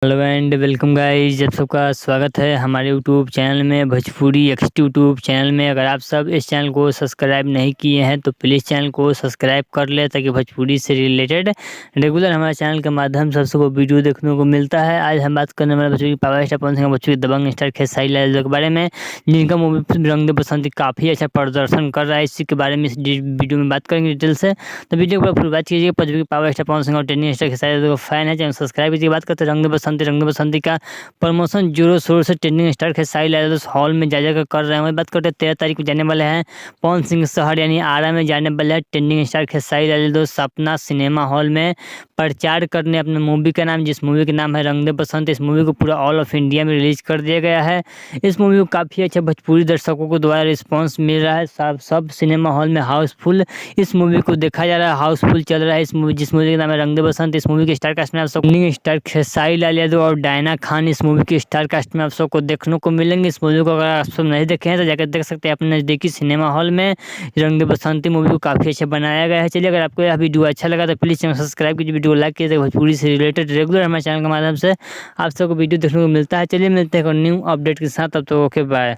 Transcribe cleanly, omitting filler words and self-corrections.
Hello and welcome guys, आप सबका स्वागत है हमारे यूट्यूब चैनल में भोजपुरी एक्स यूट्यूब चैनल में। अगर आप सब इस चैनल को सब्सक्राइब नहीं किए हैं तो प्लीज़ चैनल को सब्सक्राइब कर ले ताकि भोजपुरी से रिलेटेड रेगुलर हमारे चैनल के माध्यम से सबको वीडियो देखने को मिलता है। आज हम बात करने वाले बच्चों की पावर स्टार पवन सिंह, बच्चों की दबंग स्टार खेसारी लाल के बारे में, जिनका मूवी रंग दे बसंती काफ़ी अच्छा प्रदर्शन कर रहा है। इसी के बारे में इस वीडियो में बात करेंगे डिटेल से। तो वीडियो को पूरी बात कीजिए। बच्चों की पावर स्टार पवन सिंह और trending star Khesari Lal fan है, चैनल सब्सक्राइब कीजिए। बात करते हैं रंग दे बसंती का प्रमोशन जोरों शोर से trending star Khesari Lal hall में जा जाकर कर रहे हैं। वही बात करते हैं 13 तारीख को जाने वाले हैं पवन सिंह शहर यानी आरा में जाने वाले हैं ट्रेंडिंग स्टार खेसारी लाल सपना सिनेमा हॉल में प्रचार करने अपने मूवी का नाम, जिस मूवी का नाम है रंग दे बसंत। इस मूवी को पूरा ऑल ऑफ इंडिया में रिलीज कर दिया गया है। इस मूवी को काफ़ी अच्छा भोजपुरी दर्शकों को द्वारा रिस्पॉन्स मिल रहा है। सब सिनेमा हॉल में हाउसफुल इस मूवी को देखा जा रहा है, हाउसफुल चल रहा है। इस मूवी जिस मूवी का नाम है रंग दे बसंत, इस मूवी के स्टार कास्ट में आप सब ट्रेंडिंग स्टार खेसारी लाल यादव और डायना खान इस मूवी की स्टार कास्ट में आप सबको देखने को मिलेंगे। इस मूवी को अगर आप सब नहीं देखे हैं तो जाकर देख सकते हैं अपने नज़दीकी सिनेमा हॉल में। रंग दे बसंती मूवी को काफ़ी अच्छा बनाया गया है। चलिए, अगर आपको यह वीडियो अच्छा लगा तो प्लीज़ चैनल सब्सक्राइब कीजिए, वीडियो को लाइक कीजिए। भोजपुरी से रिलेटेड रेगुलर हमारे चैनल के माध्यम से आप सबको वीडियो देखने को मिलता है। चलिए मिलते हैं न्यू अपडेट के साथ, तब तो ओके बाय।